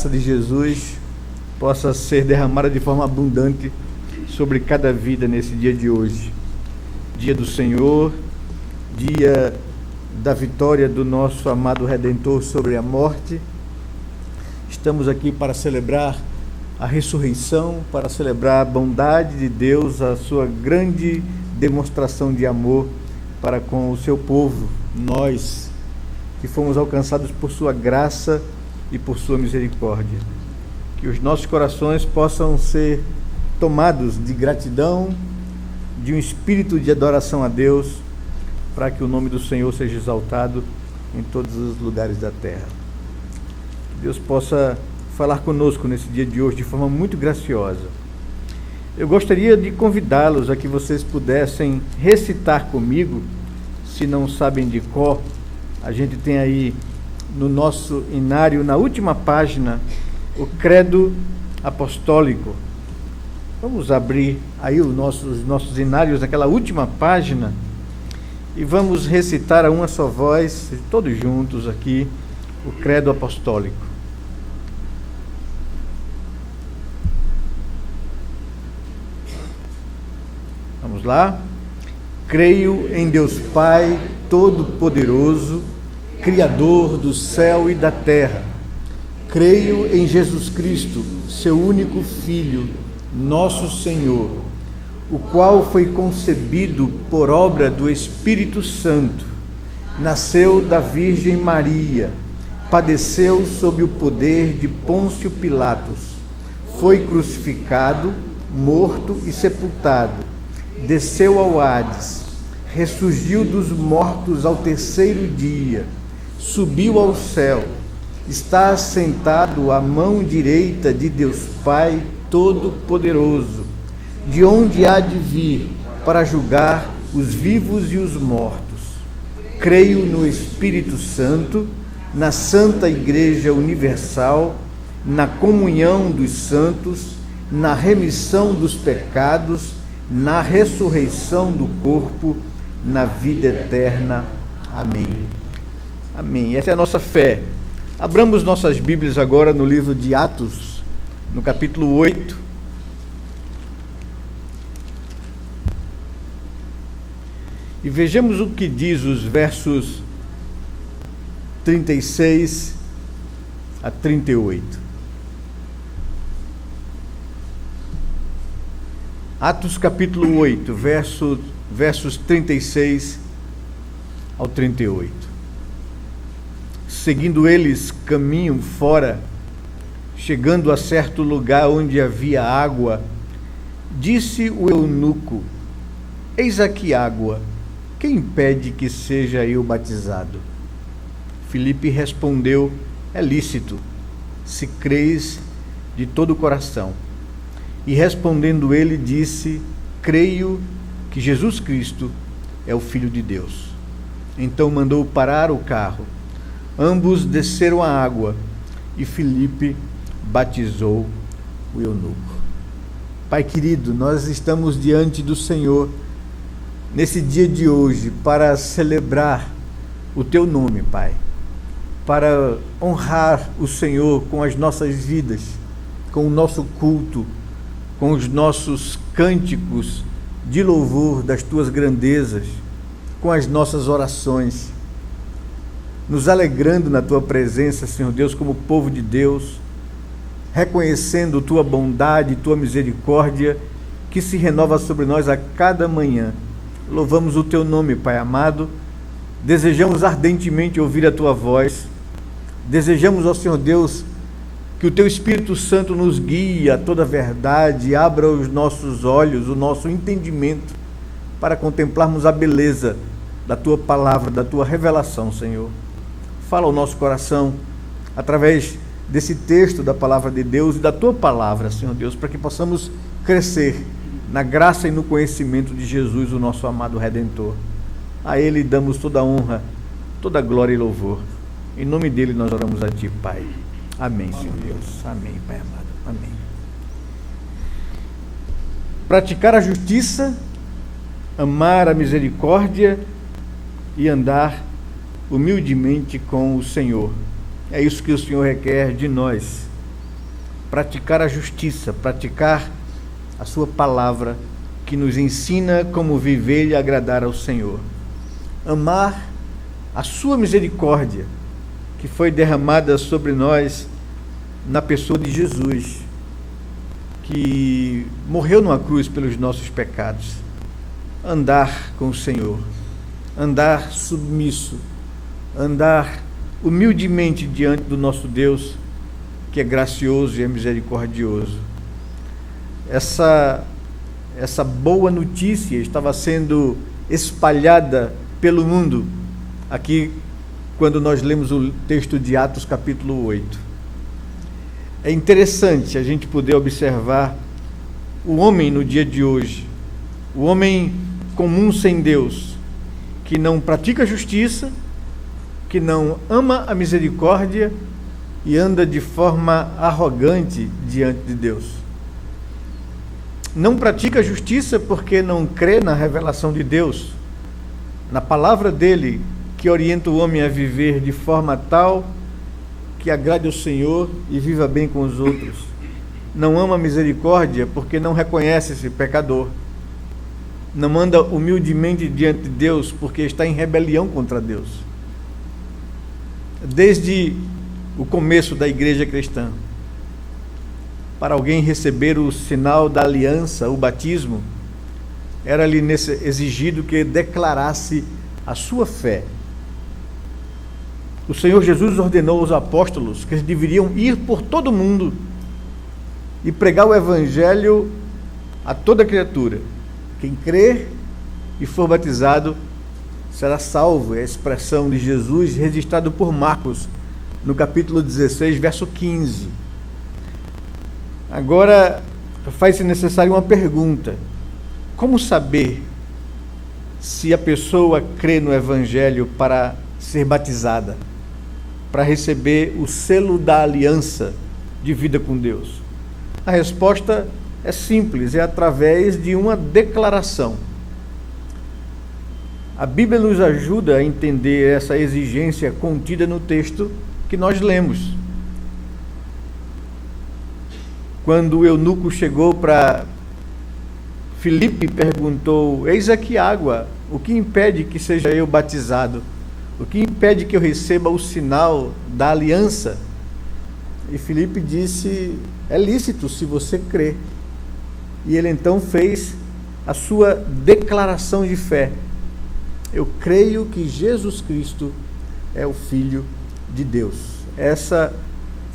graça de Jesus possa ser derramada de forma abundante sobre cada vida nesse dia de hoje. Dia do Senhor, dia da vitória do nosso amado Redentor sobre a morte. Estamos aqui para celebrar a ressurreição, para celebrar a bondade de Deus, a sua grande demonstração de amor para com o seu povo, nós que fomos alcançados por sua graça e por sua misericórdia. Que os nossos corações possam ser tomados de gratidão, de um espírito de adoração a Deus, para que o nome do Senhor seja exaltado em todos os lugares da terra. Que Deus possa falar conosco nesse dia de hoje de forma muito graciosa. Eu gostaria de convidá-los a que vocês pudessem recitar comigo, se não sabem de cor. A gente tem aí no nosso inário, na última página, o Credo Apostólico. Vamos abrir aí os nossos inários naquela última página e vamos recitar a uma só voz, todos juntos aqui, o Credo Apostólico. Vamos lá? Creio em Deus Pai Todo-Poderoso, Criador do céu e da terra. Creio em Jesus Cristo, seu único Filho, nosso Senhor, o qual foi concebido por obra do Espírito Santo, nasceu da Virgem Maria, padeceu sob o poder de Pôncio Pilatos, foi crucificado, morto e sepultado, desceu ao Hades, ressurgiu dos mortos ao terceiro dia, subiu ao céu, está assentado à mão direita de Deus Pai Todo-Poderoso, de onde há de vir para julgar os vivos e os mortos. Creio no Espírito Santo, na Santa Igreja Universal, na comunhão dos santos, na remissão dos pecados, na ressurreição do corpo, na vida eterna. Amém. Amém. Essa é a nossa fé. Abramos nossas Bíblias agora no livro de Atos, no capítulo 8. E vejamos o que diz os versos 36 a 38. Atos capítulo 8, versos 36 ao 38. Seguindo eles caminho fora, chegando a certo lugar onde havia água, disse o eunuco: eis aqui água, quem impede que seja eu batizado? Filipe respondeu: é lícito, se crês de todo o coração. E respondendo ele, disse: creio que Jesus Cristo é o Filho de Deus. Então mandou parar o carro. Ambos desceram à água e Filipe batizou o eunuco. Pai querido, nós estamos diante do Senhor nesse dia de hoje para celebrar o Teu nome, Pai, para honrar o Senhor com as nossas vidas, com o nosso culto, com os nossos cânticos de louvor das Tuas grandezas, com as nossas orações, nos alegrando na Tua presença, Senhor Deus, como povo de Deus, reconhecendo Tua bondade, Tua misericórdia, que se renova sobre nós a cada manhã. Louvamos o Teu nome, Pai amado, desejamos ardentemente ouvir a Tua voz, desejamos, ó Senhor Deus, que o Teu Espírito Santo nos guie a toda a verdade, abra os nossos olhos, o nosso entendimento, para contemplarmos a beleza da Tua palavra, da Tua revelação, Senhor. Fala ao nosso coração, através desse texto da palavra de Deus e da Tua palavra, Senhor Deus, para que possamos crescer na graça e no conhecimento de Jesus, o nosso amado Redentor. A Ele damos toda a honra, toda a glória e louvor. Em nome dEle nós oramos a Ti, Pai. Amém, Senhor Deus. Amém, Pai amado. Amém. Praticar a justiça, amar a misericórdia e andar humildemente com o Senhor. É isso que o Senhor requer de nós. praticar a justiça, praticar a sua palavra, que nos ensina como viver e agradar ao Senhor. Amar a sua misericórdia, que foi derramada sobre nós na pessoa de Jesus, que morreu numa cruz pelos nossos pecados. Andar com o Senhor, andar submisso, andar humildemente diante do nosso Deus, que é gracioso e é misericordioso. Essa boa notícia estava sendo espalhada pelo mundo, aqui quando nós lemos o texto de Atos capítulo 8. É interessante a gente poder observar o homem no dia de hoje, o homem comum sem Deus, que não pratica a justiça, que não ama a misericórdia e anda de forma arrogante diante de Deus. Não pratica a justiça porque não crê na revelação de Deus, na palavra dele, que orienta o homem a viver de forma tal que agrade ao Senhor e viva bem com os outros. Não ama a misericórdia porque não reconhece esse pecador. Não anda humildemente diante de Deus porque está em rebelião contra Deus. Desde o começo da igreja cristã, para alguém receber o sinal da aliança, o batismo, era-lhe exigido que declarasse a sua fé. O Senhor Jesus ordenou aos apóstolos que eles deveriam ir por todo o mundo e pregar o evangelho a toda criatura. Quem crer e for batizado será salvo. É a expressão de Jesus registrado por Marcos, no capítulo 16, verso 15. Agora, faz-se necessária uma pergunta: como saber se a pessoa crê no evangelho para ser batizada, para receber o selo da aliança de vida com Deus? A resposta é simples, é através de uma declaração. A Bíblia nos ajuda a entender essa exigência contida no texto que nós lemos. Quando o eunuco chegou para Filipe e perguntou: eis aqui água, o que impede que seja eu batizado? O que impede que eu receba o sinal da aliança? E Filipe disse: é lícito se você crê. E ele então fez a sua declaração de fé: eu creio que Jesus Cristo é o Filho de Deus. Essa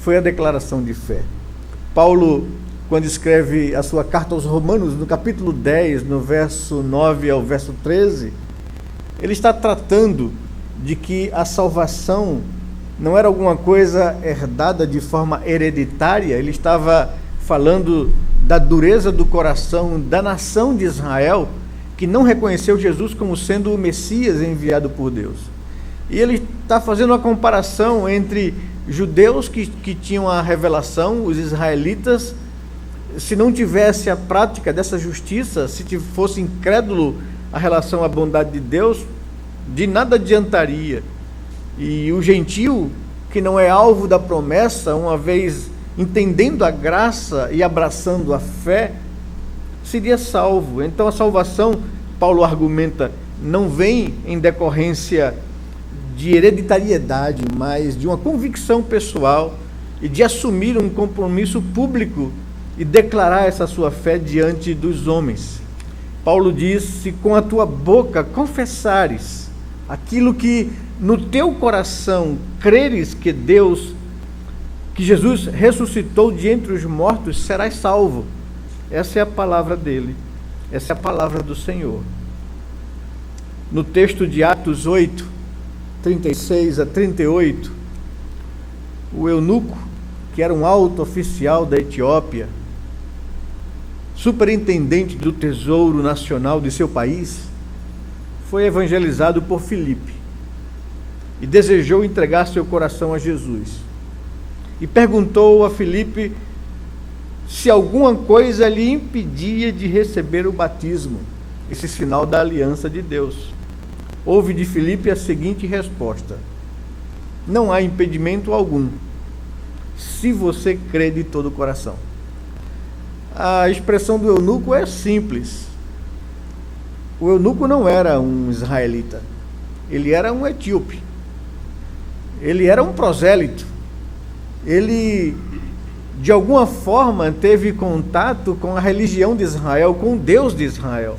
foi a declaração de fé. Paulo, quando escreve a sua carta aos Romanos, no capítulo 10, no verso 9 ao verso 13, ele está tratando de que a salvação não era alguma coisa herdada de forma hereditária. Ele estava falando da dureza do coração da nação de Israel, que não reconheceu Jesus como sendo o Messias enviado por Deus. E ele está fazendo uma comparação entre judeus que tinham a revelação, os israelitas. Se não tivesse a prática dessa justiça, se fosse incrédulo a relação à bondade de Deus, de nada adiantaria. E o gentio, que não é alvo da promessa, uma vez entendendo a graça e abraçando a fé, seria salvo. Então a salvação, Paulo argumenta, não vem em decorrência de hereditariedade, mas de uma convicção pessoal e de assumir um compromisso público e declarar essa sua fé diante dos homens. Paulo diz: se com a tua boca confessares aquilo que no teu coração creres que Jesus ressuscitou de entre os mortos, serás salvo. Essa é a palavra dele, essa é a palavra do Senhor. No texto de Atos 8, 36 a 38, o eunuco, que era um alto oficial da Etiópia, superintendente do tesouro nacional de seu país, foi evangelizado por Filipe e desejou entregar seu coração a Jesus. E perguntou a Filipe se alguma coisa lhe impedia de receber o batismo, esse sinal da aliança de Deus. Houve de Filipe a seguinte resposta: não há impedimento algum, se você crê de todo o coração. A expressão do eunuco é simples. O eunuco não era um israelita, ele era um etíope, ele era um prosélito, ele de alguma forma teve contato com a religião de Israel, com o Deus de Israel,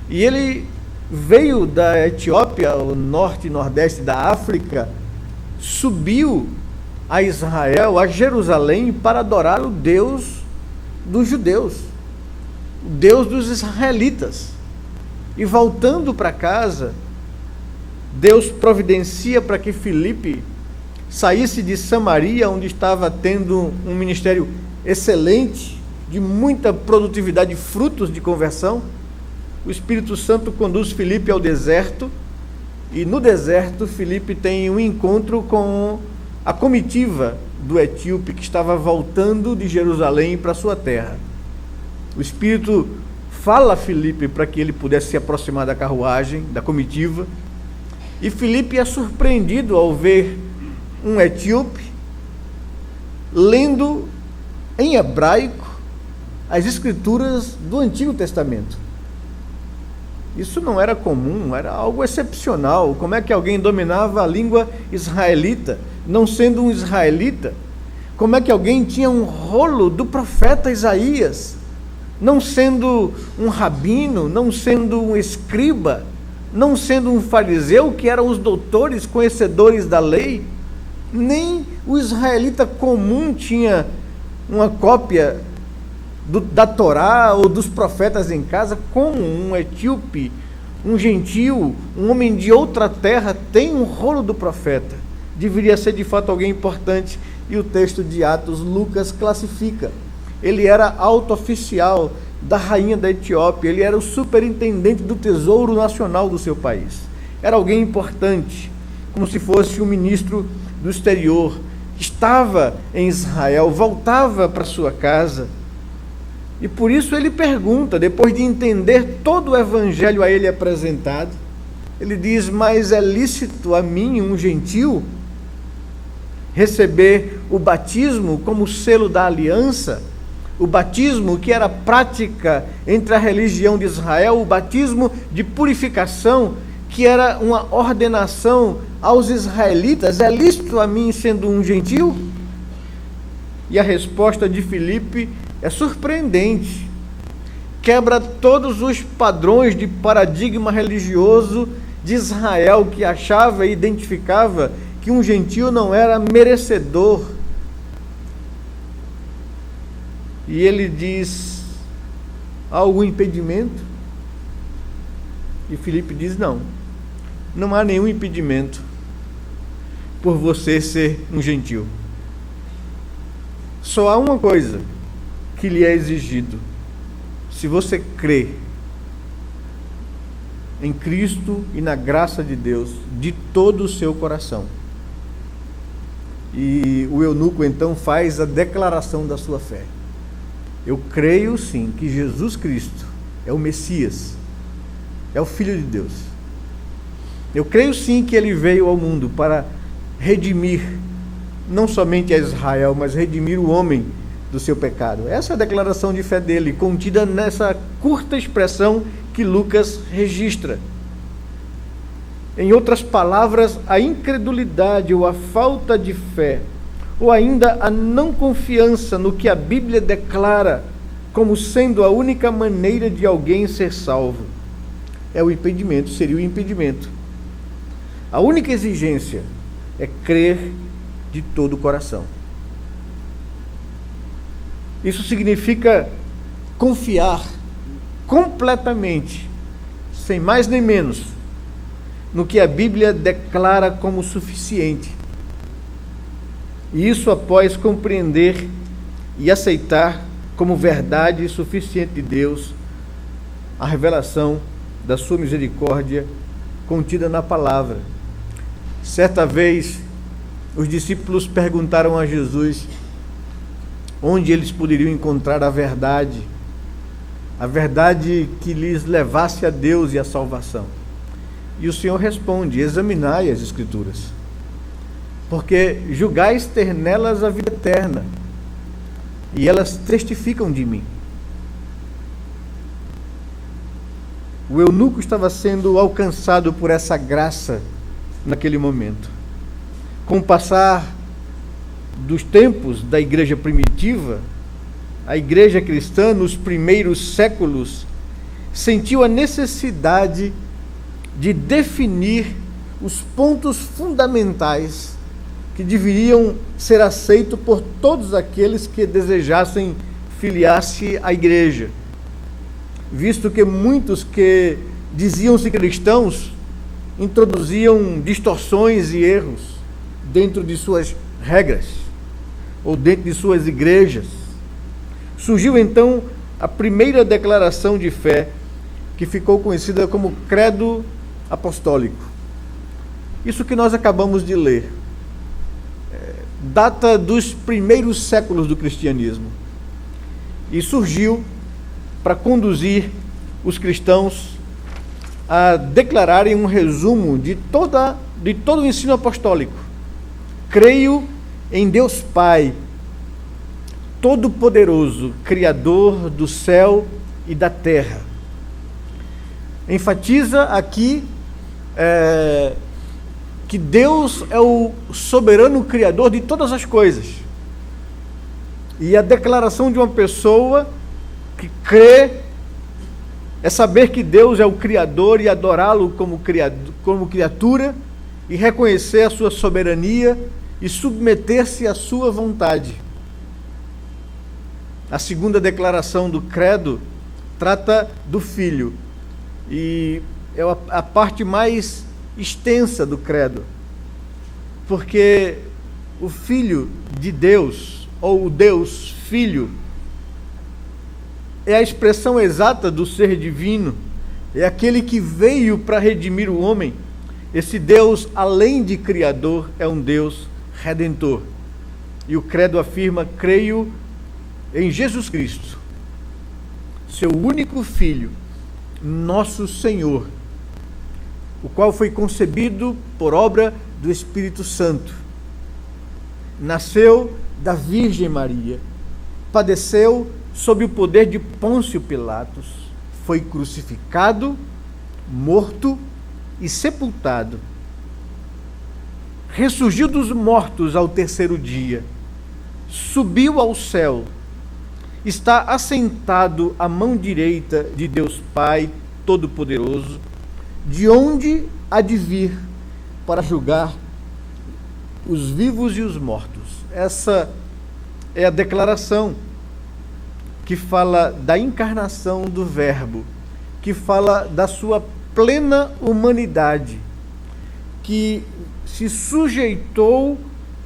e ele veio da Etiópia, o norte e nordeste da África, subiu a Israel, a Jerusalém, para adorar o Deus dos judeus, o Deus dos israelitas. E voltando para casa, Deus providencia para que Filipe saísse de Samaria, onde estava tendo um ministério excelente, de muita produtividade, frutos de conversão. O Espírito Santo conduz Filipe ao deserto, e no deserto Filipe tem um encontro com a comitiva do etíope que estava voltando de Jerusalém para sua terra. O Espírito fala a Filipe para que ele pudesse se aproximar da carruagem, da comitiva, e Filipe é surpreendido ao ver um etíope lendo em hebraico as escrituras do Antigo Testamento. Isso não era comum, era algo excepcional. Como é que alguém dominava a língua israelita, não sendo um israelita? Como é que alguém tinha um rolo do profeta Isaías, não sendo um rabino, não sendo um escriba, não sendo um fariseu, que eram os doutores, conhecedores da lei? Nem o israelita comum tinha uma cópia da Torá ou dos profetas em casa, como um etíope, um gentil, um homem de outra terra tem um rolo do profeta. Deveria ser de fato alguém importante, e o texto de Atos, Lucas classifica. Ele era alto oficial da rainha da Etiópia, ele era o superintendente do tesouro nacional do seu país. Era alguém importante, como se fosse um ministro do exterior, que estava em Israel, voltava para sua casa. E por isso ele pergunta, depois de entender todo o evangelho a ele apresentado, ele diz: mas é lícito a mim, um gentil, receber o batismo como selo da aliança? O batismo que era prática entre a religião de Israel, o batismo de purificação, que era uma ordenação aos israelitas, é lícito a mim sendo um gentil? E a resposta de Filipe é surpreendente, quebra todos os padrões de paradigma religioso de Israel, que achava e identificava que um gentil não era merecedor. E ele diz: há algum impedimento? E Filipe diz: não, não há nenhum impedimento por você ser um gentil. Só há uma coisa que lhe é exigido: se você crê em Cristo e na graça de Deus de todo o seu coração. E o eunuco então faz a declaração da sua fé: eu creio sim que Jesus Cristo é o Messias, é o Filho de Deus. Eu creio sim que ele veio ao mundo para redimir não somente a Israel, mas redimir o homem do seu pecado. Essa é a declaração de fé dele, contida nessa curta expressão que Lucas registra. Em outras palavras, a incredulidade ou a falta de fé, ou ainda a não confiança no que a Bíblia declara como sendo a única maneira de alguém ser salvo, é o impedimento, seria o impedimento. A única exigência é crer de todo o coração. Isso significa confiar completamente, sem mais nem menos, no que a Bíblia declara como suficiente. E isso após compreender e aceitar como verdade suficiente de Deus a revelação da sua misericórdia contida na palavra. Certa vez, os discípulos perguntaram a Jesus onde eles poderiam encontrar a verdade que lhes levasse a Deus e a salvação. E o Senhor responde: examinai as Escrituras. porque julgais ter nelas a vida eterna, e elas testificam de mim. O eunuco estava sendo alcançado por essa graça naquele momento. Com o passar dos tempos da igreja primitiva, a igreja cristã, nos primeiros séculos, sentiu a necessidade de definir os pontos fundamentais que deveriam ser aceitos por todos aqueles que desejassem filiar-se à igreja, visto que muitos que diziam-se cristãos introduziam distorções e erros dentro de suas regras ou dentro de suas igrejas. Surgiu então a primeira declaração de fé, que ficou conhecida como Credo Apostólico. Isso que nós acabamos de ler data dos primeiros séculos do cristianismo e surgiu para conduzir os cristãos a declararem um resumo de todo o ensino apostólico. Creio em Deus Pai, Todo-Poderoso, Criador do céu e da terra. Enfatiza aqui que Deus é o soberano Criador de todas as coisas. E a declaração de uma pessoa que crê é saber que Deus é o Criador e adorá-lo como criatura e reconhecer a sua soberania e submeter-se à sua vontade. A segunda declaração do credo trata do Filho e é a parte mais extensa do credo, porque o Filho de Deus, ou o Deus Filho, é a expressão exata do ser divino, é aquele que veio para redimir o homem. Esse Deus, além de Criador, é um Deus Redentor. E o credo afirma: creio em Jesus Cristo, seu único Filho, nosso Senhor, o qual foi concebido por obra do Espírito Santo. Nasceu da Virgem Maria, padeceu sob o poder de Pôncio Pilatos, foi crucificado, morto e sepultado. Ressurgiu dos mortos ao terceiro dia, subiu ao céu, está assentado à mão direita de Deus Pai Todo-Poderoso, de onde há de vir para julgar os vivos e os mortos. Essa é a declaração que fala da encarnação do Verbo, que fala da sua plena humanidade, que se sujeitou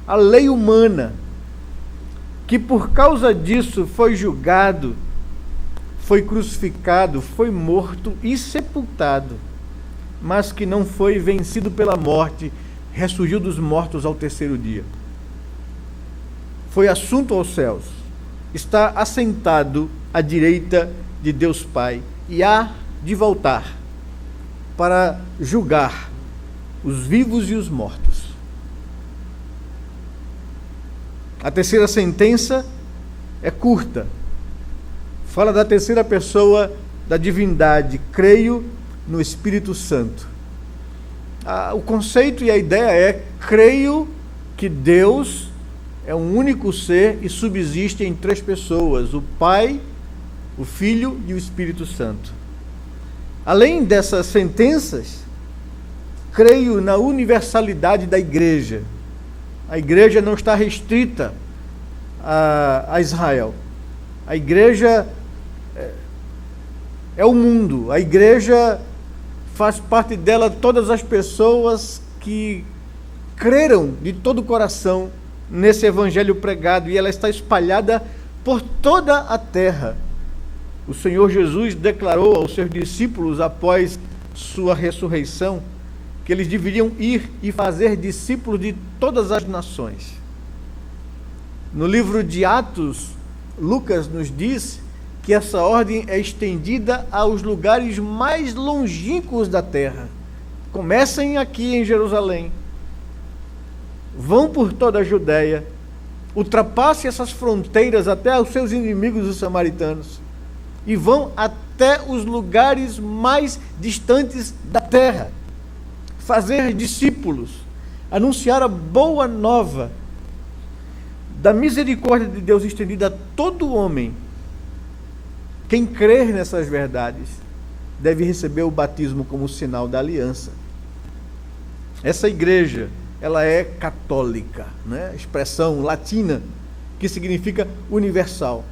à lei humana, que por causa disso foi julgado, foi crucificado, foi morto e sepultado, mas que não foi vencido pela morte, ressurgiu dos mortos ao terceiro dia. Foi assunto aos céus, está assentado à direita de Deus Pai e há de voltar para julgar os vivos e os mortos. A terceira sentença é curta. Fala da terceira pessoa da divindade: creio no Espírito Santo. O conceito e a ideia é: creio que Deus é um único ser e subsiste em três pessoas: o Pai, o Filho e o Espírito Santo. Além dessas sentenças, creio na universalidade da igreja. A igreja não está restrita a Israel. A igreja é o mundo. A igreja faz parte dela todas as pessoas que creram de todo o coração nesse evangelho pregado, e ela está espalhada por toda a terra. O Senhor Jesus declarou aos seus discípulos após sua ressurreição que eles deveriam ir e fazer discípulos de todas as nações. No livro de Atos, Lucas nos diz que essa ordem é estendida aos lugares mais longínquos da terra. Comecem aqui em Jerusalém vão por toda a Judéia, ultrapassem essas fronteiras até os seus inimigos, os samaritanos, e vão até os lugares mais distantes da terra, fazer discípulos, anunciar a boa nova da misericórdia de Deus estendida a todo homem. Quem crer nessas verdades deve receber o batismo como sinal da aliança. Essa igreja, ela é católica, né? Expressão latina que significa universal.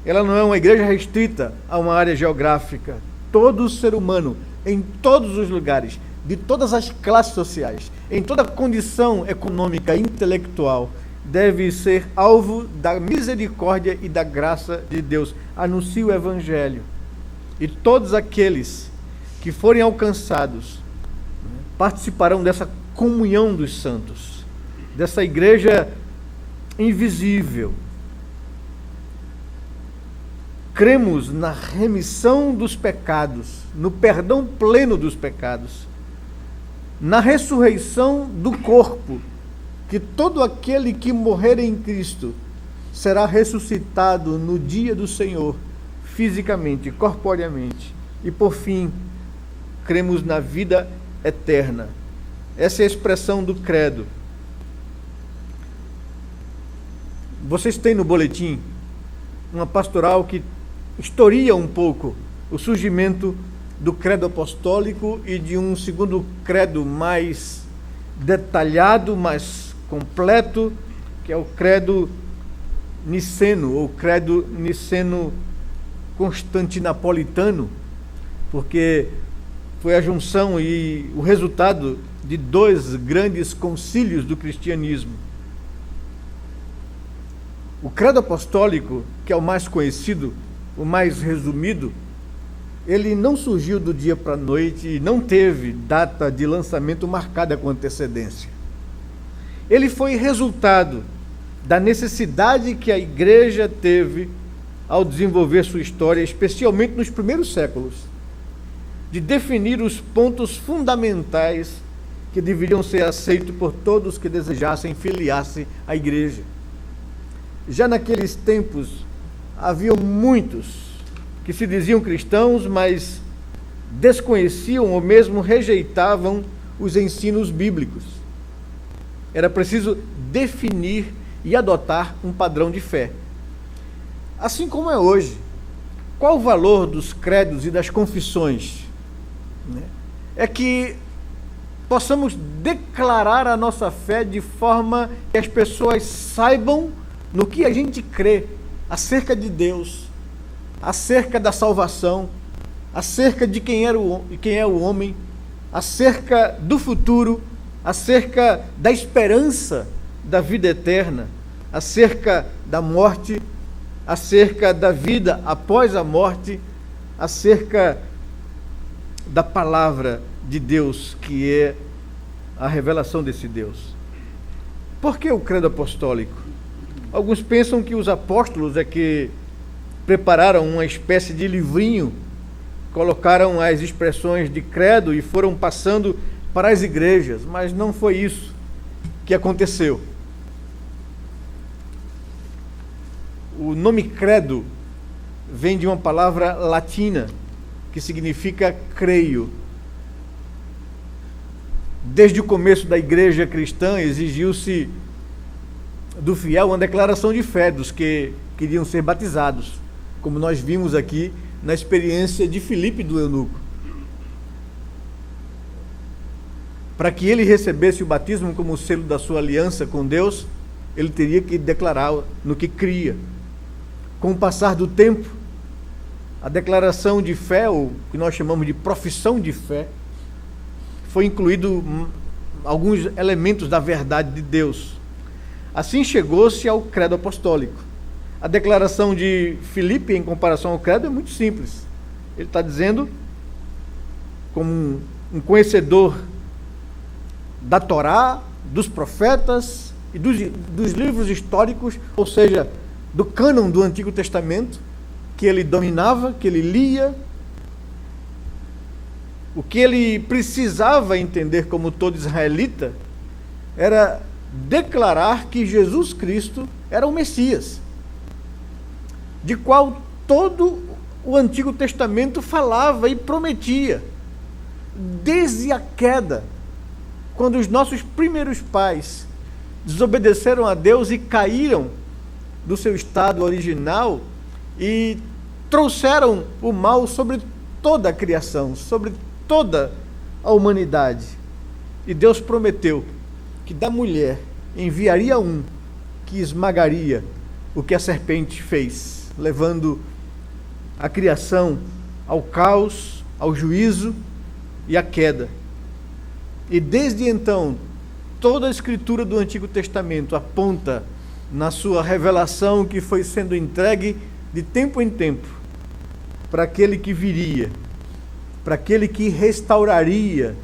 Ela não é uma igreja restrita a uma área geográfica. Todo ser humano, em todos os lugares, de todas as classes sociais, em toda condição econômica e intelectual, deve ser alvo da misericórdia e da graça de Deus. Anuncie o Evangelho. E todos aqueles que forem alcançados participarão dessa comunhão dos santos, dessa igreja invisível. Cremos na remissão dos pecados, no perdão pleno dos pecados, na ressurreição do corpo, que todo aquele que morrer em Cristo será ressuscitado no dia do Senhor, fisicamente, corporeamente. E por fim, cremos na vida eterna. Essa é a expressão do credo. Vocês têm no boletim uma pastoral que historia um pouco o surgimento do credo apostólico e de um segundo credo mais detalhado, mais completo, que é o credo niceno, ou credo niceno-constantinopolitano, porque foi a junção e o resultado de dois grandes concílios do cristianismo. O credo apostólico, que é o mais conhecido, o mais resumido, ele não surgiu do dia para a noite e não teve data de lançamento marcada com antecedência. Ele foi resultado da necessidade que a igreja teve ao desenvolver sua história, especialmente nos primeiros séculos, de definir os pontos fundamentais que deveriam ser aceitos por todos que desejassem filiar-se à igreja. Já naqueles tempos, haviam muitos que se diziam cristãos, mas desconheciam ou mesmo rejeitavam os ensinos bíblicos. Era preciso definir e adotar um padrão de fé. Assim como é hoje. Qual o valor dos credos e das confissões? É que possamos declarar a nossa fé de forma que as pessoas saibam no que a gente crê acerca de Deus, acerca da salvação, acerca de quem é o homem, acerca do futuro, acerca da esperança da vida eterna, acerca da morte, acerca da vida após a morte, acerca da palavra de Deus, que é a revelação desse Deus. Por que o credo apostólico? Alguns pensam que os apóstolos é que prepararam uma espécie de livrinho, colocaram as expressões de credo e foram passando para as igrejas, mas não foi isso que aconteceu. O nome credo vem de uma palavra latina que significa creio. Desde o começo da igreja cristã exigiu-se do fiel uma declaração de fé dos que queriam ser batizados, como nós vimos aqui na experiência de Filipe do eunuco. Para que ele recebesse o batismo como selo da sua aliança com Deus, ele teria que declarar no que cria. Com o passar do tempo, a declaração de fé, ou o que nós chamamos de profissão de fé, foi incluído alguns elementos da verdade de Deus. Assim chegou-se ao credo apostólico. A declaração de Filipe em comparação ao credo é muito simples. Ele está dizendo, como um conhecedor da Torá, dos profetas e dos livros históricos, ou seja, do cânon do Antigo Testamento, que ele dominava, que ele lia, o que ele precisava entender como todo israelita era declarar que Jesus Cristo era o Messias, de qual todo o Antigo Testamento falava e prometia. Desde a queda, quando os nossos primeiros pais desobedeceram a Deus e caíram do seu estado original e trouxeram o mal sobre toda a criação, sobre toda a humanidade. E Deus prometeu que da mulher enviaria um que esmagaria o que a serpente fez, levando a criação ao caos, ao juízo e à queda. E desde então, toda a escritura do Antigo Testamento aponta na sua revelação que foi sendo entregue de tempo em tempo para aquele que viria, para aquele que restauraria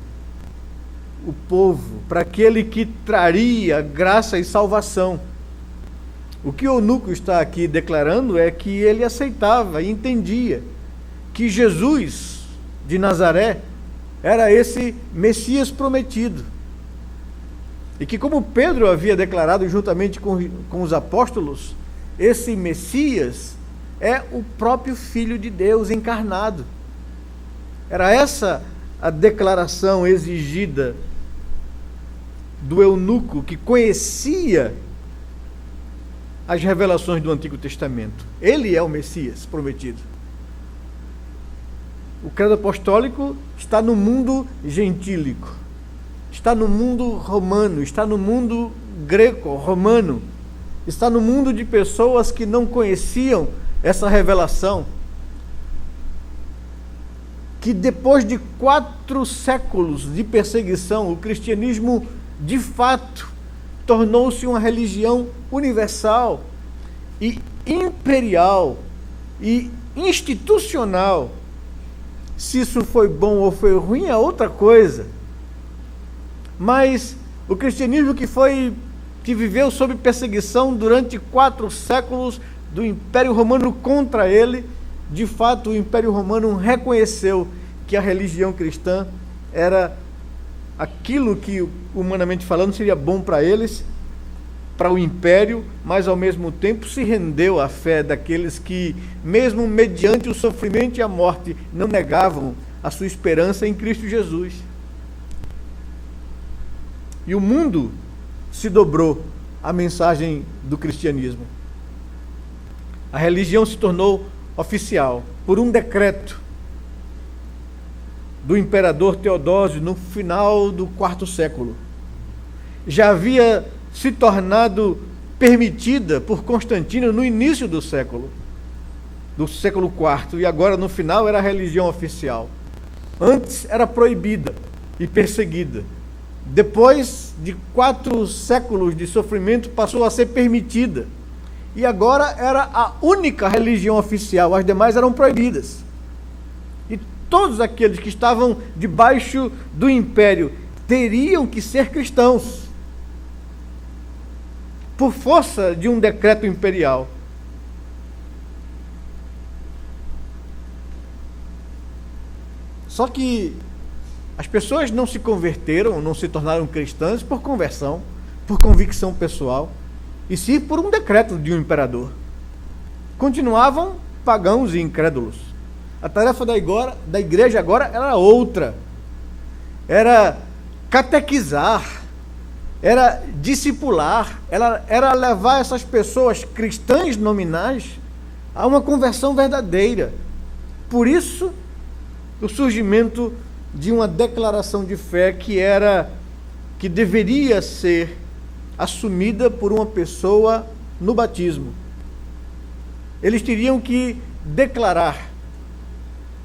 o povo, para aquele que traria graça e salvação. O que o eunuco está aqui declarando é que ele aceitava e entendia que Jesus de Nazaré era esse Messias prometido. E que, como Pedro havia declarado juntamente com os apóstolos, esse Messias é o próprio Filho de Deus encarnado. Era essa a declaração exigida do eunuco que conhecia as revelações do Antigo Testamento. Ele é o Messias prometido. O credo apostólico está no mundo gentílico, está no mundo romano, está no mundo greco-romano, está no mundo de pessoas que não conheciam essa revelação, que depois de 4 séculos de perseguição, o cristianismo de fato tornou-se uma religião universal e imperial e institucional. Se isso foi bom ou foi ruim é outra coisa. Mas o cristianismo que viveu sob perseguição durante 4 séculos do Império Romano contra ele, de fato o Império Romano reconheceu que a religião cristã era aquilo que, humanamente falando, seria bom para eles, para o império, mas ao mesmo tempo se rendeu à fé daqueles que, mesmo mediante o sofrimento e a morte, não negavam a sua esperança em Cristo Jesus. E o mundo se dobrou à mensagem do cristianismo. A religião se tornou oficial por um decreto do imperador Teodósio no final do 4º século. Já havia se tornado permitida por Constantino no início do século IV, e agora no final era a religião oficial. Antes era proibida e perseguida. Depois de 4 séculos de sofrimento passou a ser permitida. E agora era a única religião oficial, as demais eram proibidas. E todos aqueles que estavam debaixo do império teriam que ser cristãos, por força de um decreto imperial. Só que as pessoas não se converteram, não se tornaram cristãs por conversão, por convicção pessoal, e sim por um decreto de um imperador. Continuavam pagãos e incrédulos. A tarefa da igreja agora era outra. Era catequizar, era discipular, era levar essas pessoas cristãs nominais a uma conversão verdadeira. Por isso, o surgimento de uma declaração de fé que deveria ser assumida por uma pessoa no batismo. Eles teriam que declarar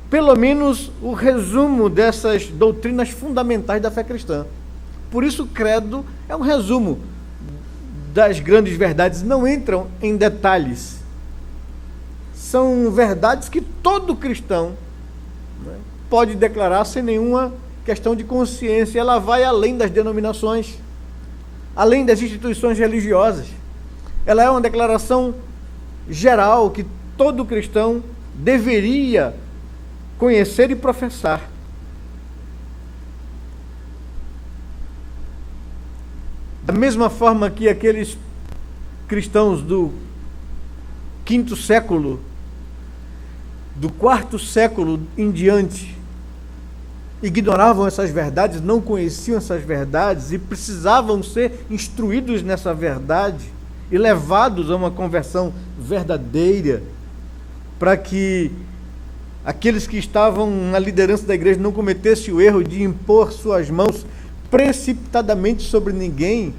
pelo menos o resumo dessas doutrinas fundamentais da fé cristã. Por isso o credo é um resumo das grandes verdades, não entram em detalhes. São verdades que todo cristão, né, pode declarar sem nenhuma questão de consciência. Ela vai além das denominações, além das instituições religiosas. Ela é uma declaração geral que todo cristão deveria conhecer e professar. Da mesma forma que aqueles cristãos do quinto século, do quarto século em diante, ignoravam essas verdades, não conheciam essas verdades e precisavam ser instruídos nessa verdade e levados a uma conversão verdadeira, para que aqueles que estavam na liderança da igreja não cometessem o erro de impor suas mãos precipitadamente sobre ninguém,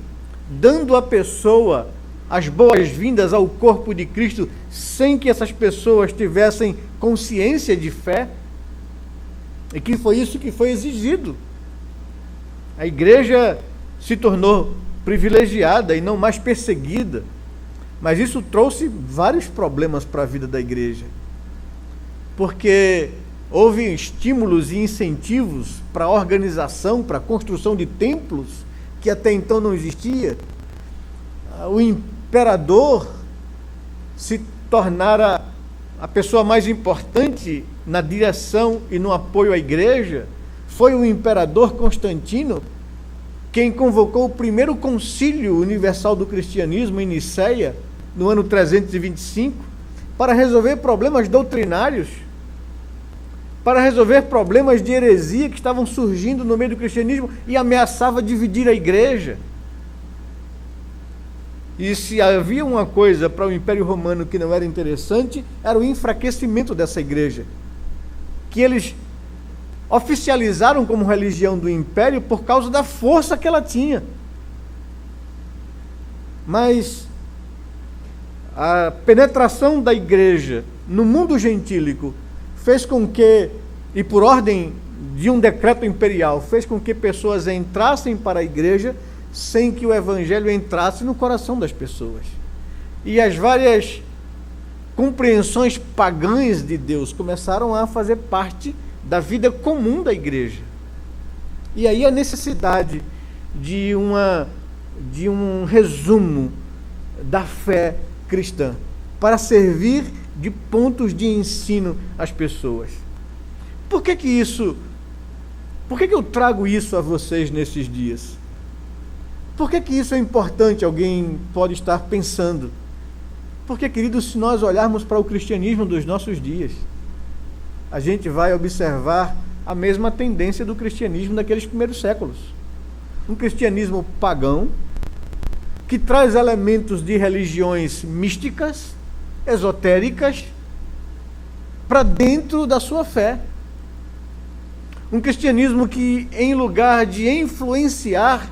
dando à pessoa as boas-vindas ao corpo de Cristo, sem que essas pessoas tivessem consciência de fé. E que foi isso que foi exigido. A igreja se tornou privilegiada e não mais perseguida, mas isso trouxe vários problemas para a vida da igreja, porque houve estímulos e incentivos para a organização, para a construção de templos, que até então não existia. O imperador se tornara a pessoa mais importante na direção e no apoio à igreja. Foi o imperador Constantino quem convocou o primeiro concílio universal do cristianismo em Nicéia, no ano 325, para resolver problemas doutrinários, para resolver problemas de heresia que estavam surgindo no meio do cristianismo e ameaçava dividir a igreja. E se havia uma coisa para o Império Romano que não era interessante, era o enfraquecimento dessa igreja, que eles oficializaram como religião do Império por causa da força que ela tinha. Mas a penetração da igreja no mundo gentílico fez com que, e por ordem de um decreto imperial, fez com que pessoas entrassem para a igreja sem que o evangelho entrasse no coração das pessoas. E as várias compreensões pagãs de Deus começaram a fazer parte da vida comum da igreja. E aí a necessidade de um resumo da fé cristã, para servir de pontos de ensino às pessoas. Por que eu trago isso a vocês nesses dias? Por que isso é importante? Alguém pode estar pensando. Porque, queridos, se nós olharmos para o cristianismo dos nossos dias, a gente vai observar a mesma tendência do cristianismo daqueles primeiros séculos. Um cristianismo pagão, que traz elementos de religiões místicas, esotéricas, para dentro da sua fé. Um cristianismo que, em lugar de influenciar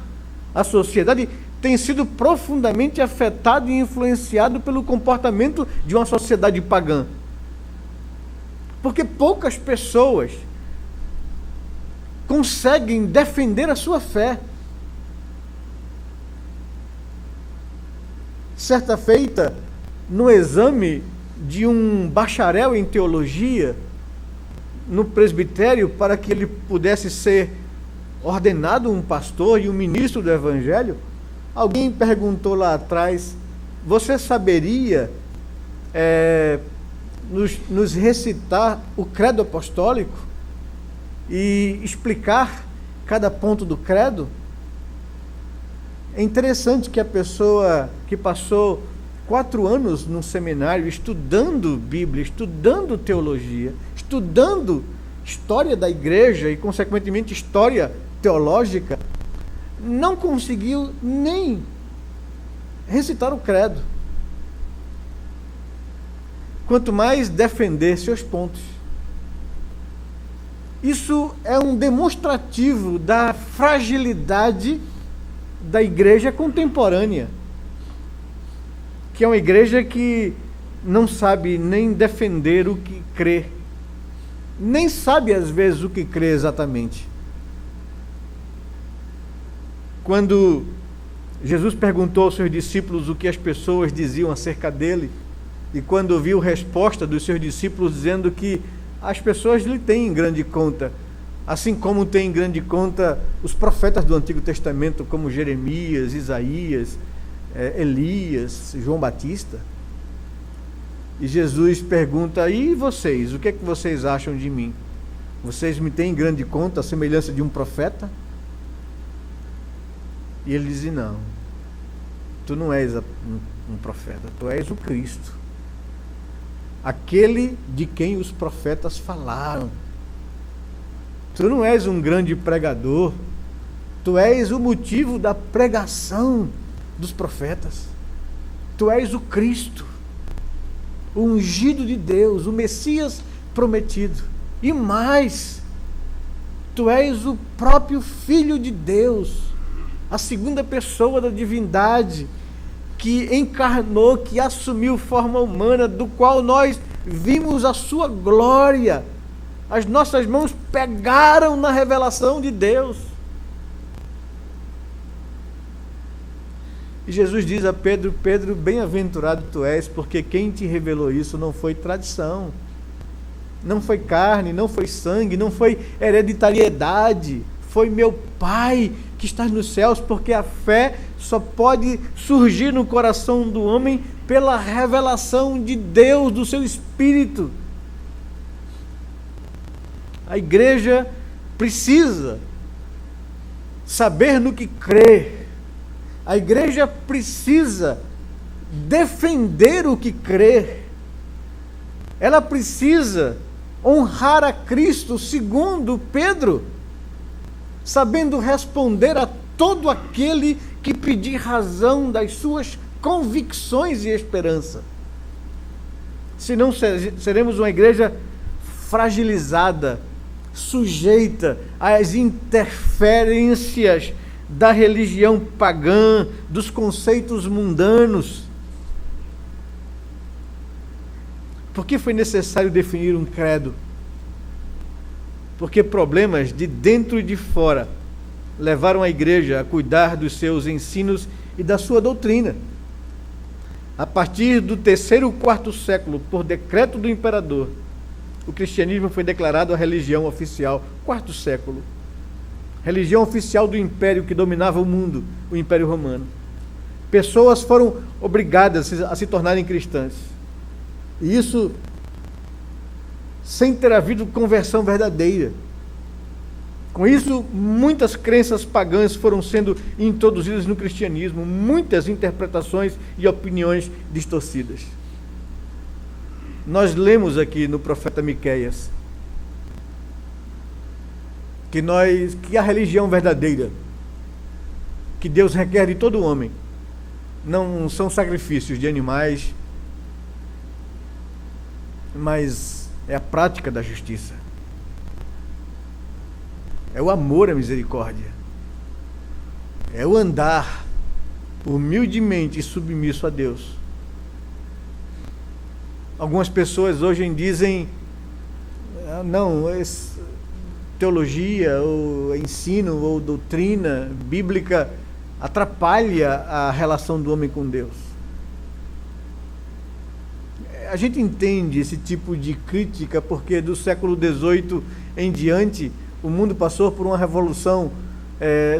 a sociedade, tem sido profundamente afetado e influenciado pelo comportamento de uma sociedade pagã. Porque poucas pessoas conseguem defender a sua fé. Certa feita, no exame de um bacharel em teologia, no presbitério, para que ele pudesse ser ordenado um pastor e um ministro do evangelho, alguém perguntou lá atrás: você saberia nos recitar o credo apostólico e explicar cada ponto do credo? É interessante que a pessoa que passou 4 anos num seminário estudando Bíblia, estudando teologia, estudando história da igreja e, consequentemente, história teológica, não conseguiu nem recitar o credo, quanto mais defender seus pontos. Isso é um demonstrativo da fragilidade da igreja contemporânea, que é uma igreja que não sabe nem defender o que crê, nem sabe às vezes o que crê exatamente. Quando Jesus perguntou aos seus discípulos o que as pessoas diziam acerca dele, e quando ouviu a resposta dos seus discípulos dizendo que as pessoas lhe têm em grande conta, assim como têm em grande conta os profetas do Antigo Testamento, como Jeremias, Isaías, Elias, João Batista. E Jesus pergunta: e vocês, o que é que vocês acham de mim? Vocês me têm em grande conta, a semelhança de um profeta? E ele diz: não, tu não és um profeta, tu és o Cristo, aquele de quem os profetas falaram. Tu não és um grande pregador, tu és o motivo da pregação dos profetas. Tu és o Cristo, o ungido de Deus, o Messias prometido. E mais, tu és o próprio Filho de Deus, a segunda pessoa da divindade, que encarnou, que assumiu forma humana, do qual nós vimos a sua glória. As nossas mãos pegaram na revelação de Deus. E Jesus diz a Pedro: Pedro, bem-aventurado tu és, porque quem te revelou isso não foi tradição, não foi carne, não foi sangue, não foi hereditariedade, foi meu Pai que está nos céus, porque a fé só pode surgir no coração do homem pela revelação de Deus, do seu Espírito. A igreja precisa saber no que crer. A igreja precisa defender o que crer. Ela precisa honrar a Cristo, segundo Pedro, sabendo responder a todo aquele que pedir razão das suas convicções e esperança. Senão seremos uma igreja fragilizada, sujeita às interferências da religião pagã, dos conceitos mundanos. Por que foi necessário definir um credo? Porque problemas de dentro e de fora levaram a igreja a cuidar dos seus ensinos e da sua doutrina. A partir do terceiro e quarto século, por decreto do imperador, o cristianismo foi declarado a religião oficial. Quarto século. Religião oficial do império que dominava o mundo, o Império Romano. Pessoas foram obrigadas a se tornarem cristãs. E isso sem ter havido conversão verdadeira. Com isso, muitas crenças pagãs foram sendo introduzidas no cristianismo, muitas interpretações e opiniões distorcidas. Nós lemos aqui no profeta Miqueias que a religião verdadeira que Deus requer de todo homem não são sacrifícios de animais, mas é a prática da justiça, é o amor à misericórdia, é o andar humildemente submisso a Deus. Algumas pessoas hoje dizem: não, teologia, ou ensino, ou doutrina bíblica atrapalha a relação do homem com Deus. A gente entende esse tipo de crítica porque do século XVIII em diante o mundo passou por uma revolução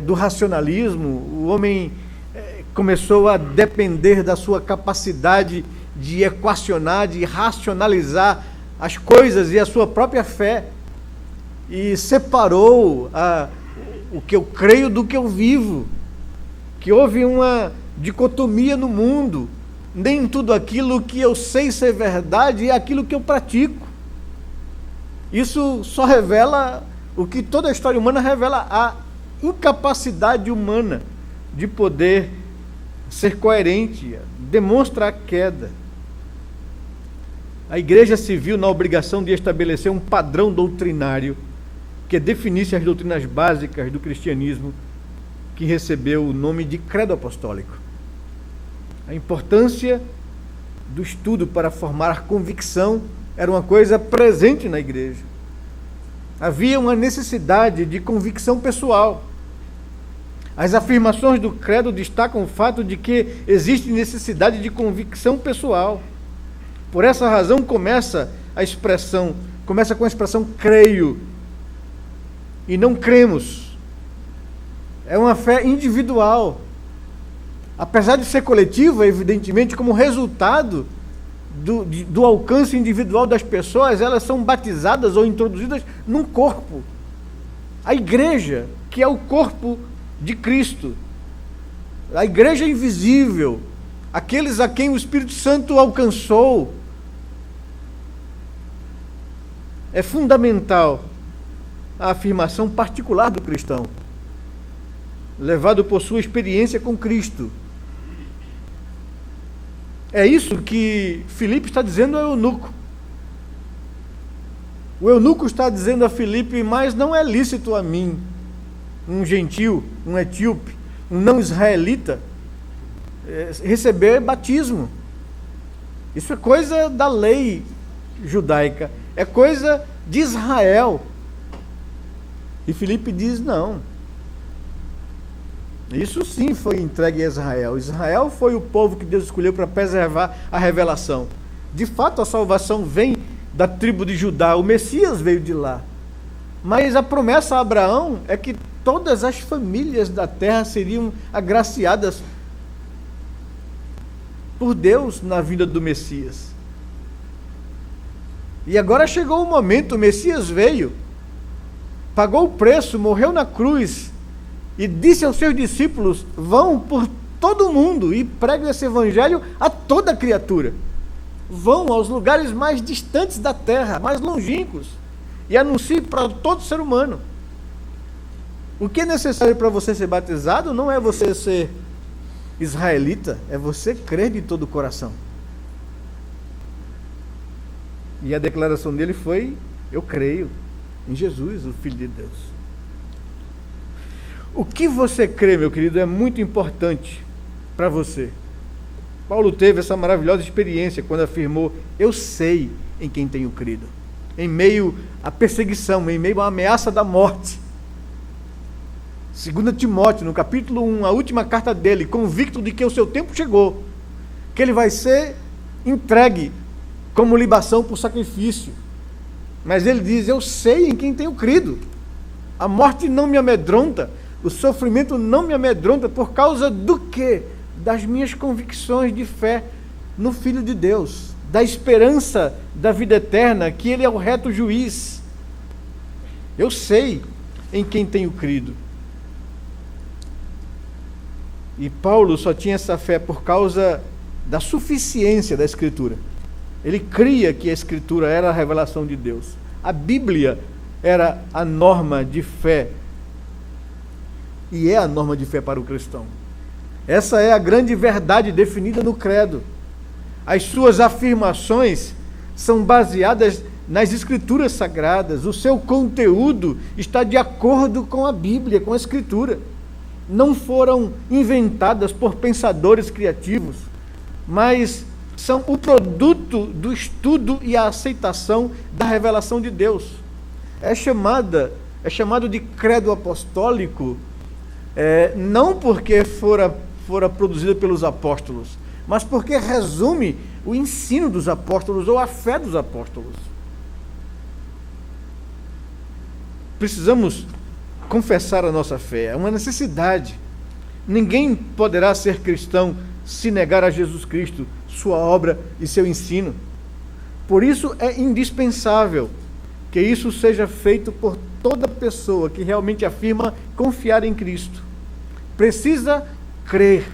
do racionalismo. O homem começou a depender da sua capacidade de equacionar, de racionalizar as coisas e a sua própria fé, e separou o que eu creio do que eu vivo, que houve uma dicotomia no mundo. Nem tudo aquilo que eu sei ser verdade é aquilo que eu pratico. Isso só revela o que toda a história humana revela: a incapacidade humana de poder ser coerente, demonstra a queda. A igreja se viu na obrigação de estabelecer um padrão doutrinário que definisse as doutrinas básicas do cristianismo, que recebeu o nome de credo apostólico. A importância do estudo para formar convicção era uma coisa presente na igreja. Havia uma necessidade de convicção pessoal. As afirmações do credo destacam o fato de que existe necessidade de convicção pessoal. Por essa razão começa com a expressão creio e não cremos. É uma fé individual. Apesar de ser coletiva, evidentemente, como resultado do alcance individual das pessoas, elas são batizadas ou introduzidas num corpo. A igreja, que é o corpo de Cristo. a igreja invisível, aqueles a quem o Espírito Santo alcançou. É fundamental a afirmação particular do cristão, levado por sua experiência com Cristo. É isso que Filipe está dizendo ao eunuco. O eunuco está dizendo a Filipe: mas não é lícito a mim, um gentil, um etíope, um não israelita, receber batismo. Isso é coisa da lei judaica, é coisa de Israel. E Filipe diz: não. Isso sim foi entregue a Israel. Israel foi o povo que Deus escolheu para preservar a revelação. De fato, a salvação vem da tribo de Judá, o Messias veio de lá. Mas a promessa a Abraão é que todas as famílias da terra seriam agraciadas por Deus na vinda do Messias. E agora chegou o momento, o Messias veio, pagou o preço, morreu na cruz e disse aos seus discípulos: vão por todo mundo e preguem esse evangelho a toda criatura. Vão aos lugares mais distantes da terra, mais longínquos, e anunciem para todo ser humano. O que é necessário para você ser batizado não é você ser israelita, é você crer de todo o coração. E a declaração dele foi: eu creio em Jesus, o Filho de Deus. O que você crê, meu querido, é muito importante para você. Paulo teve essa maravilhosa experiência quando afirmou: eu sei em quem tenho crido. Em meio à perseguição, em meio à ameaça da morte. 2 Timóteo, no capítulo 1, a última carta dele, convicto de que o seu tempo chegou, que ele vai ser entregue como libação por sacrifício. Mas ele diz: eu sei em quem tenho crido. A morte não me amedronta, o sofrimento não me amedronta. Por causa do quê? Das minhas convicções de fé no Filho de Deus, da esperança da vida eterna, que Ele é o reto juiz. Eu sei em quem tenho crido. E Paulo só tinha essa fé por causa da suficiência da Escritura. Ele cria que a Escritura era a revelação de Deus. A Bíblia era a norma de fé. E é a norma de fé para o cristão. Essa é a grande verdade definida no credo. As suas afirmações são baseadas nas Escrituras sagradas. O seu conteúdo está de acordo com a Bíblia, com a Escritura. Não foram inventadas por pensadores criativos, mas são o produto do estudo e a aceitação da revelação de Deus. É chamado de credo apostólico, não porque fora produzida pelos apóstolos, mas porque resume o ensino dos apóstolos ou a fé dos apóstolos. Precisamos confessar a nossa fé, é uma necessidade. Ninguém poderá ser cristão se negar a Jesus Cristo, sua obra e seu ensino. Por isso é indispensável que isso seja feito por toda pessoa que realmente afirma confiar em Cristo. Precisa crer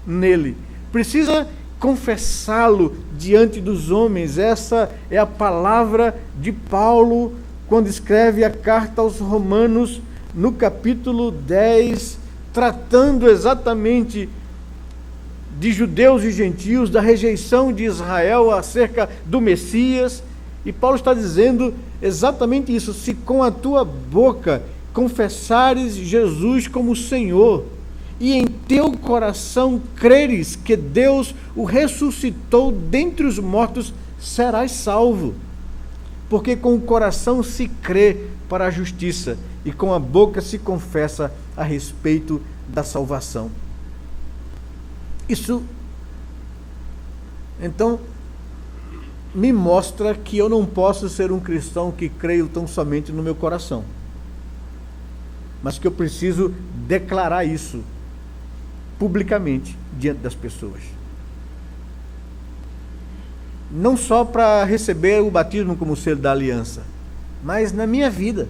nele, precisa confessá-lo diante dos homens. Essa é a palavra de Paulo quando escreve a carta aos Romanos, no capítulo 10, tratando exatamente de judeus e gentios, da rejeição de Israel acerca do Messias. E Paulo está dizendo exatamente isso: se com a tua boca confessares Jesus como Senhor, e em teu coração creres que Deus o ressuscitou dentre os mortos, serás salvo. Porque com o coração se crê para a justiça, e com a boca se confessa a respeito da salvação. Isso, então, me mostra que eu não posso ser um cristão que creio tão somente no meu coração, mas que eu preciso declarar isso publicamente diante das pessoas. Não só para receber o batismo como selo da aliança, mas na minha vida.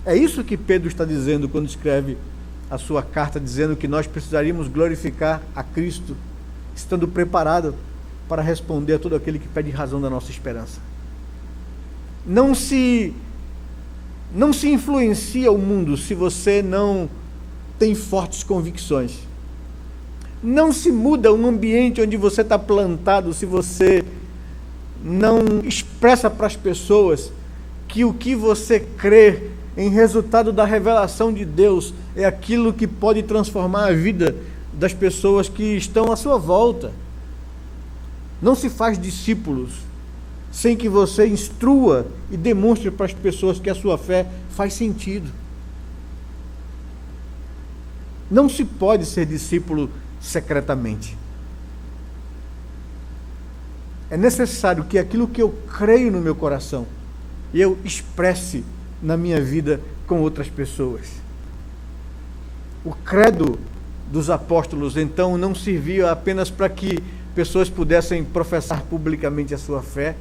É isso que Pedro está dizendo quando escreve a sua carta dizendo que nós precisaríamos glorificar a Cristo, estando preparado para responder a todo aquele que pede razão da nossa esperança. Não se influencia o mundo se você não tem fortes convicções. Não se muda um ambiente onde você está plantado se você não expressa para as pessoas que o que você crê em resultado da revelação de Deus é aquilo que pode transformar a vida das pessoas que estão à sua volta. Não se faz discípulos sem que você instrua e demonstre para as pessoas que a sua fé faz sentido. Não se pode ser discípulo secretamente. É necessário que aquilo que eu creio no meu coração, eu expresse na minha vida com outras pessoas. O credo dos apóstolos, então, não servia apenas para que pessoas pudessem professar publicamente a sua fé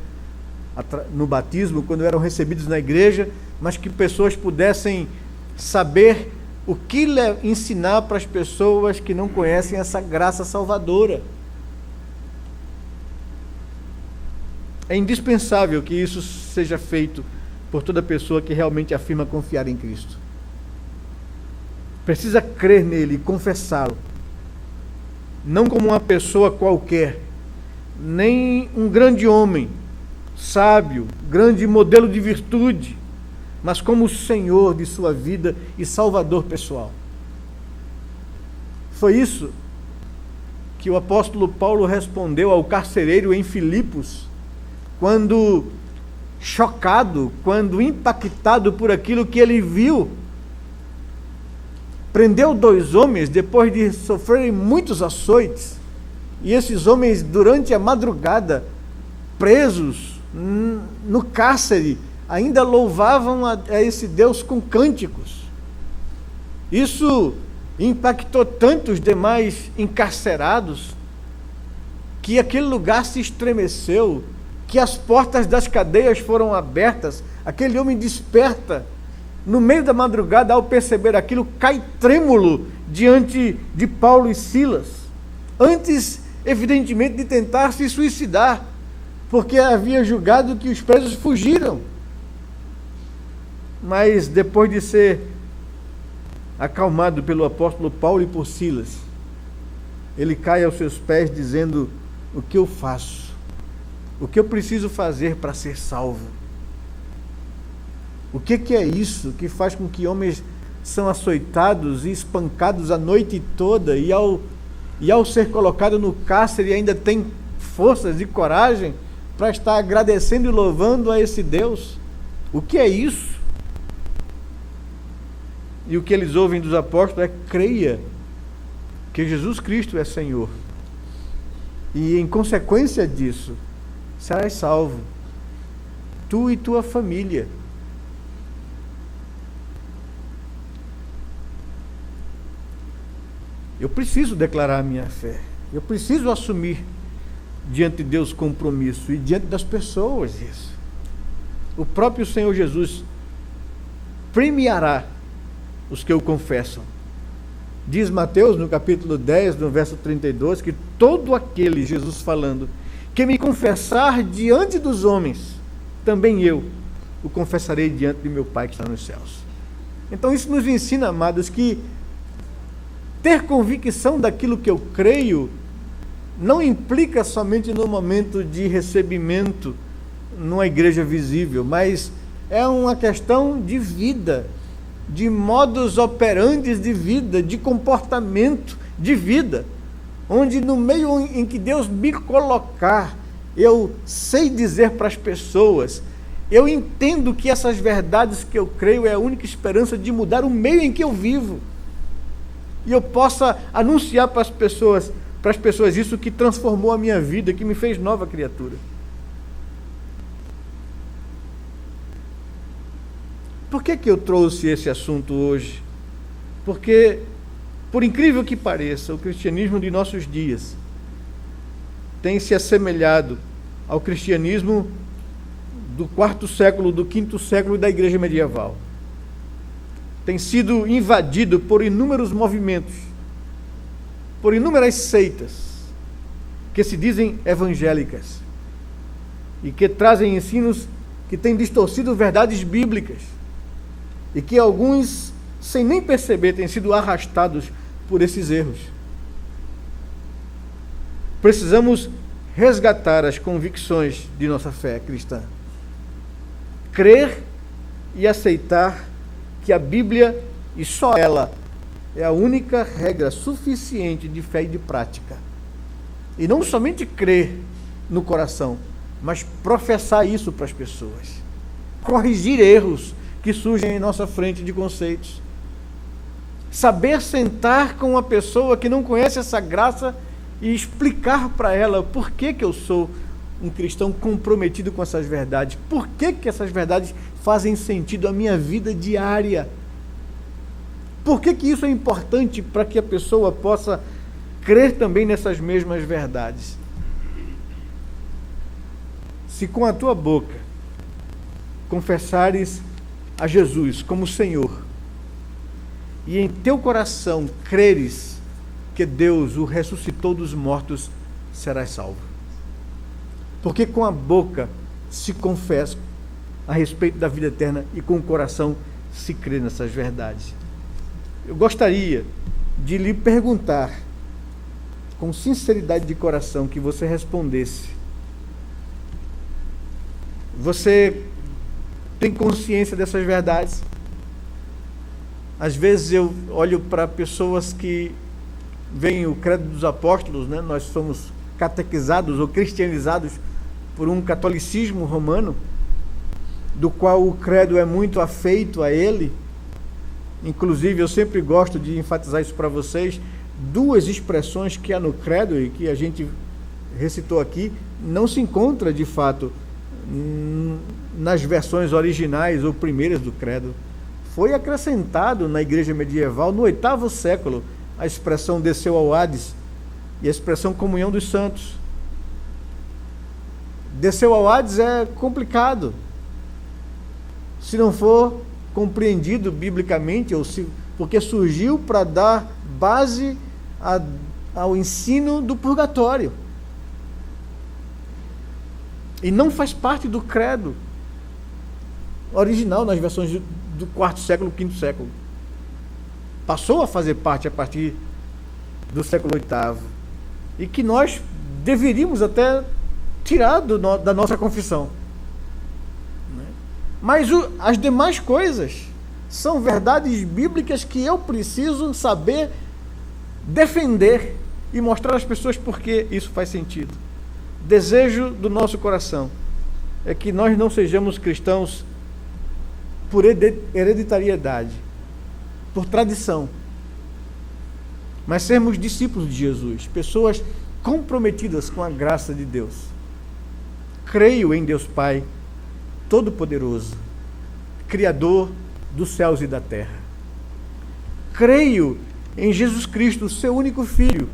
no batismo, quando eram recebidos na igreja, mas que pessoas pudessem saber o que ensinar para as pessoas que não conhecem essa graça salvadora. É indispensável que isso seja feito por toda pessoa que realmente afirma confiar em Cristo. Precisa crer nele e confessá-lo. Não como uma pessoa qualquer, nem um grande homem, sábio, grande modelo de virtude, mas como o Senhor de sua vida e Salvador pessoal. Foi isso que o apóstolo Paulo respondeu ao carcereiro em Filipos, quando chocado, quando impactado por aquilo que ele viu. Prendeu 2 homens depois de sofrerem muitos açoites, e esses homens, durante a madrugada, presos no cárcere, ainda louvavam a esse Deus com cânticos. Isso impactou tantos demais encarcerados que aquele lugar se estremeceu, que as portas das cadeias foram abertas. Aquele homem desperta no meio da madrugada, ao perceber aquilo, cai trêmulo diante de Paulo e Silas, antes, evidentemente, de tentar se suicidar, porque havia julgado que os presos fugiram. Mas depois de ser acalmado pelo apóstolo Paulo e por Silas, ele cai aos seus pés dizendo: o que eu faço? O que eu preciso fazer para ser salvo? O que é isso que faz com que homens são açoitados e espancados a noite toda, e ao ser colocado no cárcere ainda tem forças e coragem para estar agradecendo e louvando a esse Deus? O que é isso? E o que eles ouvem dos apóstolos é: creia que Jesus Cristo é Senhor, e em consequência disso serás salvo, tu e tua família. Eu preciso declarar a minha fé, eu preciso assumir diante de Deus compromisso e diante das pessoas isso. O próprio Senhor Jesus premiará os que o confessam. Diz Mateus, no capítulo 10, no verso 32, que todo aquele, Jesus falando, que me confessar diante dos homens, também eu o confessarei diante de meu Pai que está nos céus. Então isso nos ensina, amados, que ter convicção daquilo que eu creio não implica somente no momento de recebimento numa igreja visível, mas é uma questão de vida, de modus operandi de vida, de comportamento de vida, onde no meio em que Deus me colocar, eu sei dizer para as pessoas, eu entendo que essas verdades que eu creio é a única esperança de mudar o meio em que eu vivo, e eu possa anunciar para as pessoas isso que transformou a minha vida, que me fez nova criatura. Por que eu trouxe esse assunto hoje? Porque, por incrível que pareça, o cristianismo de nossos dias tem se assemelhado ao cristianismo do 4º século, do 5º século da igreja medieval. tem sido invadido por inúmeros movimentos, por inúmeras seitas que se dizem evangélicas e que trazem ensinos que têm distorcido verdades bíblicas e que alguns, sem nem perceber, têm sido arrastados por esses erros. Precisamos resgatar as convicções de nossa fé cristã. Crer e aceitar que a Bíblia, e só ela, é a única regra suficiente de fé e de prática. E não somente crer no coração, mas professar isso para as pessoas. Corrigir erros que surgem em nossa frente de conceitos. Saber sentar com uma pessoa que não conhece essa graça e explicar para ela por que eu sou um cristão comprometido com essas verdades. Por que essas verdades fazem sentido à minha vida diária? Por que isso é importante para que a pessoa possa crer também nessas mesmas verdades? Se com a tua boca confessares a Jesus como Senhor e em teu coração creres que Deus o ressuscitou dos mortos, serás salvo. Porque com a boca se confessa a respeito da vida eterna e com o coração se crê nessas verdades. Eu gostaria de lhe perguntar, com sinceridade de coração, que você respondesse. Você tem consciência dessas verdades? Às vezes eu olho para pessoas que veem o credo dos apóstolos, né? Nós somos catequizados ou cristianizados por um catolicismo romano, do qual o credo é muito afeito a ele. Inclusive, eu sempre gosto de enfatizar isso para vocês, duas expressões que há no credo e que a gente recitou aqui, não se encontra de fato nas versões originais ou primeiras do credo. Foi acrescentado na igreja medieval, no 8º século, a expressão desceu ao Hades e a expressão comunhão dos santos. Desceu ao Hades é complicado, se não for compreendido biblicamente, porque surgiu para dar base ao ensino do purgatório. E não faz parte do credo original nas versões do 4º século, 5º século. Passou a fazer parte a partir do século VIII. E que nós deveríamos até tirar da nossa confissão. Mas as demais coisas são verdades bíblicas que eu preciso saber defender e mostrar às pessoas por que isso faz sentido. Desejo do nosso coração é que nós não sejamos cristãos por hereditariedade, por tradição, mas sermos discípulos de Jesus, pessoas comprometidas com a graça de Deus. Creio em Deus Pai Todo-Poderoso, Criador dos céus e da terra. Creio em Jesus Cristo, seu único Filho,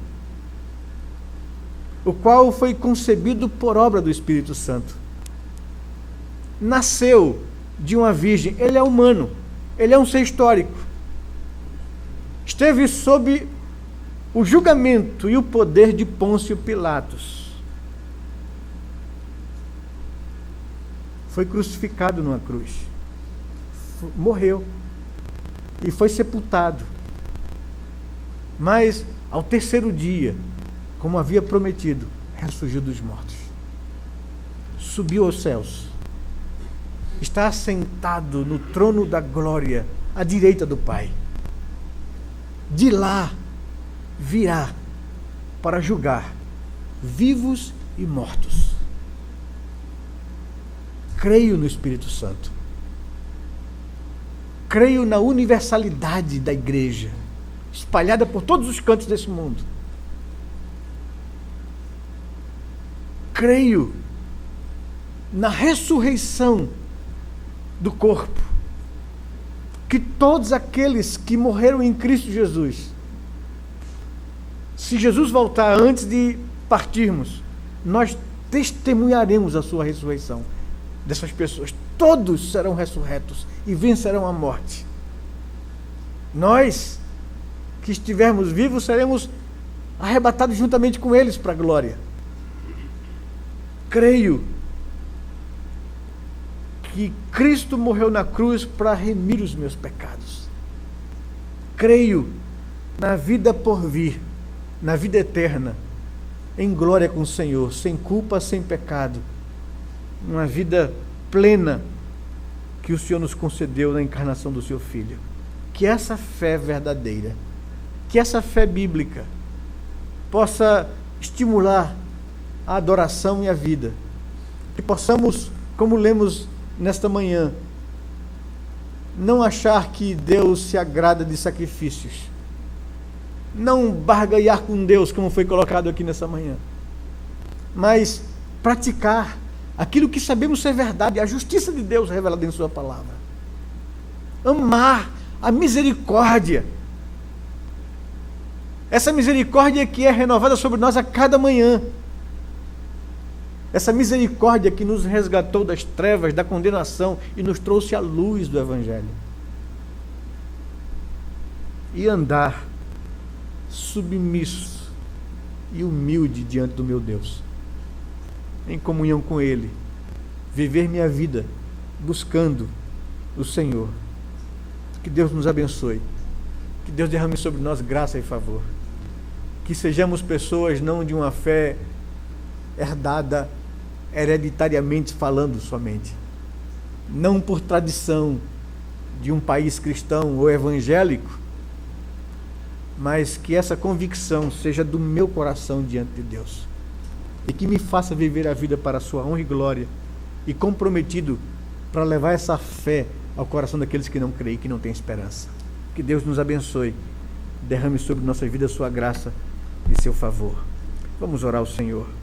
o qual foi concebido por obra do Espírito Santo. Nasceu de uma virgem, ele é humano, ele é um ser histórico. Esteve sob o julgamento e o poder de Pôncio Pilatos. Foi crucificado numa cruz, morreu e foi sepultado. Mas ao 3º dia, como havia prometido, ressurgiu dos mortos, subiu aos céus, está assentado no trono da glória à direita do Pai. De lá virá para julgar vivos e mortos. Creio no Espírito Santo. Creio na universalidade da igreja, espalhada por todos os cantos desse mundo. Creio na ressurreição do corpo, que todos aqueles que morreram em Cristo Jesus, se Jesus voltar antes de partirmos, nós testemunharemos a sua ressurreição. Dessas pessoas, todos serão ressurretos e vencerão a morte. Nós que estivermos vivos seremos arrebatados juntamente com eles para a glória. Creio que Cristo morreu na cruz para remir os meus pecados. Creio na vida por vir, na vida eterna, em glória com o Senhor, sem culpa, sem pecado, uma vida plena que o Senhor nos concedeu na encarnação do seu Filho. Que essa fé verdadeira, que essa fé bíblica possa estimular a adoração e a vida, que possamos, como lemos nesta manhã, não achar que Deus se agrada de sacrifícios, não barganhar com Deus, como foi colocado aqui nessa manhã, mas praticar aquilo que sabemos ser verdade, a justiça de Deus revelada em sua palavra. Amar a misericórdia, essa misericórdia que é renovada sobre nós a cada manhã, essa misericórdia que nos resgatou das trevas, da condenação e nos trouxe à luz do Evangelho. E andar submisso e humilde diante do meu Deus, em comunhão com Ele, viver minha vida buscando o Senhor. Que Deus nos abençoe, que Deus derrame sobre nós graça e favor, que sejamos pessoas não de uma fé herdada hereditariamente falando somente, não por tradição de um país cristão ou evangélico, mas que essa convicção seja do meu coração diante de Deus e que me faça viver a vida para a sua honra e glória, e comprometido para levar essa fé ao coração daqueles que não creem, que não têm esperança. Que Deus nos abençoe, derrame sobre nossa vida a sua graça e seu favor. Vamos orar ao Senhor.